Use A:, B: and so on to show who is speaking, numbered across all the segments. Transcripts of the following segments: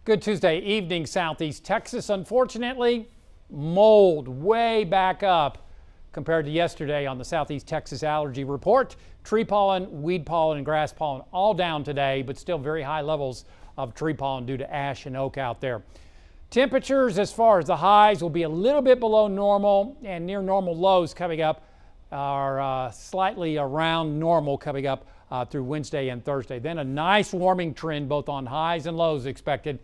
A: Good Tuesday evening, Southeast Texas. Unfortunately, mold way back up compared to yesterday on the Southeast Texas Allergy Report. Tree pollen, weed pollen, and grass pollen all down today, but still very high levels of tree pollen due to ash and oak out there. Temperatures as far as the highs will be a little bit below normal, and near normal lows coming up are slightly around normal coming up through Wednesday and Thursday. Then a nice warming trend both on highs and lows expected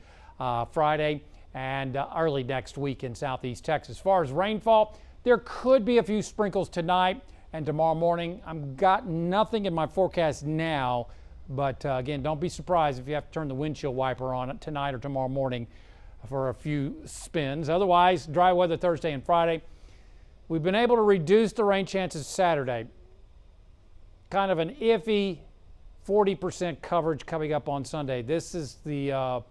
A: Friday and early next week in Southeast Texas. As far as rainfall, there could be a few sprinkles tonight and tomorrow morning. I've got nothing in my forecast now, but again, don't be surprised if you have to turn the windshield wiper on tonight or tomorrow morning for a few spins. Otherwise, dry weather Thursday and Friday. We've been able to reduce the rain chances Saturday. Kind of an iffy 40% coverage coming up on Sunday. This is the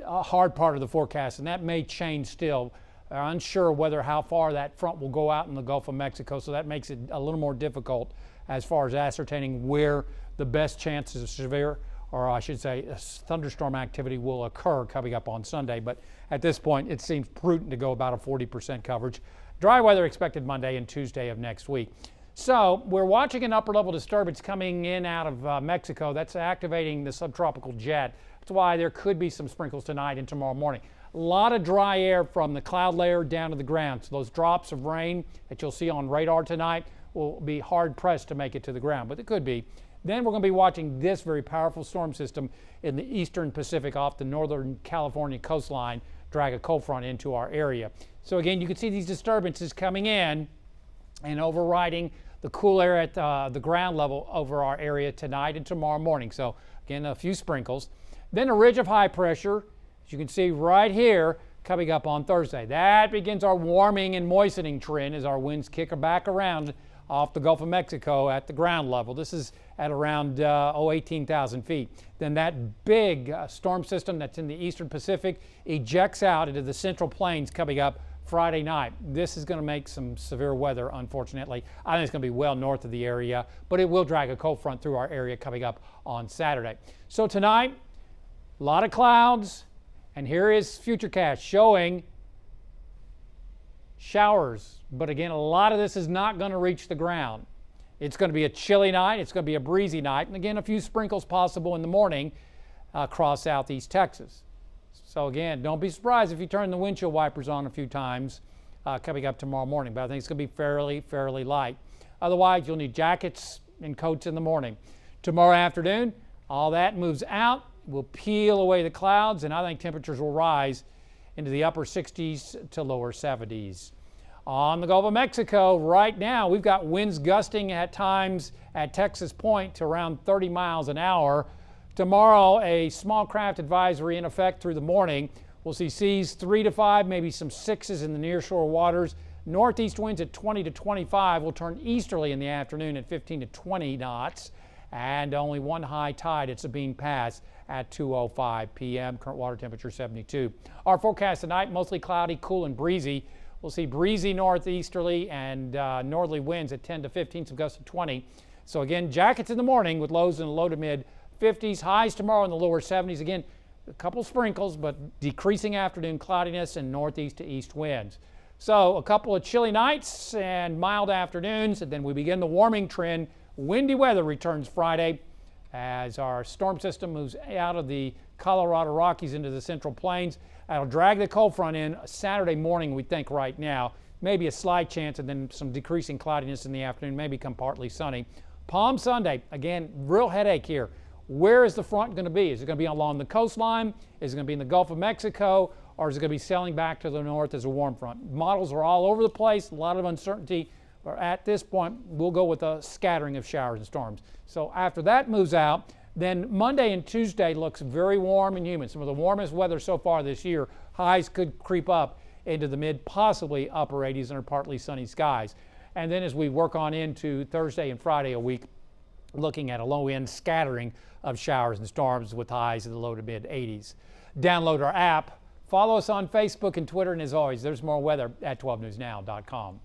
A: hard part of the forecast, and that may change still. Unsure whether how far that front will go out in the Gulf of Mexico, so that makes it a little more difficult as far as ascertaining where the best chances of severe, or I should say thunderstorm activity will occur coming up on Sunday. But at this point, it seems prudent to go about a 40% coverage. Dry weather expected Monday and Tuesday of next week. So we're watching an upper level disturbance coming in out of Mexico. That's activating the subtropical jet. That's why there could be some sprinkles tonight and tomorrow morning. A lot of dry air from the cloud layer down to the ground. So those drops of rain that you'll see on radar tonight will be hard pressed to make it to the ground, but it could be. Then we're going to be watching this very powerful storm system in the eastern Pacific off the northern California coastline drag a cold front into our area. So again, you can see these disturbances coming in and overriding the cool air at the ground level over our area tonight and tomorrow morning. So again, a few sprinkles. Then a ridge of high pressure, as you can see right here, coming up on Thursday. That begins our warming and moistening trend as our winds kick back around off the Gulf of Mexico at the ground level. This is at around 18,000 feet. Then that big storm system that's in the eastern Pacific ejects out into the central plains coming up Friday night. This is going to make some severe weather, unfortunately. I think it's going to be well north of the area, but it will drag a cold front through our area coming up on Saturday. So tonight, a lot of clouds, and here is Futurecast showing showers. But again, a lot of this is not going to reach the ground. It's going to be a chilly night. It's going to be a breezy night. And again, a few sprinkles possible in the morning across Southeast Texas. So again, don't be surprised if you turn the windshield wipers on a few times coming up tomorrow morning. But I think it's going to be fairly light. Otherwise, you'll need jackets and coats in the morning. Tomorrow afternoon, all that moves out. We'll peel away the clouds, and I think temperatures will rise into the upper 60s to lower 70s. On the Gulf of Mexico, right now, we've got winds gusting at times at Texas Point to around 30 miles an hour. Tomorrow, a small craft advisory in effect through the morning. We'll see seas 3 to 5, maybe some 6s in the nearshore waters. Northeast winds at 20 to 25 will turn easterly in the afternoon at 15 to 20 knots. And only one high tide at Sabine Pass at 2:05 p.m. Current water temperature 72. Our forecast tonight, mostly cloudy, cool, and breezy. We'll see breezy northeasterly and northerly winds at 10 to 15, some gusts of 20. So again, jackets in the morning with lows in the low to mid 50s, highs tomorrow in the lower 70s. Again, a couple sprinkles, but decreasing afternoon cloudiness and northeast to east winds. So a couple of chilly nights and mild afternoons, and then we begin the warming trend. Windy weather returns Friday as our storm system moves out of the Colorado Rockies into the Central Plains. That'll drag the cold front in Saturday morning, we think right now. Maybe a slight chance, and then some decreasing cloudiness in the afternoon, may become partly sunny. Palm Sunday, again, real headache here. Where is the front going to be? Is it going to be along the coastline? Is it going to be in the Gulf of Mexico? Or is it going to be sailing back to the north as a warm front? Models are all over the place, a lot of uncertainty. Or at this point, we'll go with a scattering of showers and storms. So after that moves out, then Monday and Tuesday looks very warm and humid. Some of the warmest weather so far this year. Highs could creep up into the mid, possibly upper 80s under partly sunny skies. And then as we work on into Thursday and Friday a week, looking at a low-end scattering of showers and storms with highs in the low to mid 80s. Download our app. Follow us on Facebook and Twitter. And as always, there's more weather at 12newsnow.com.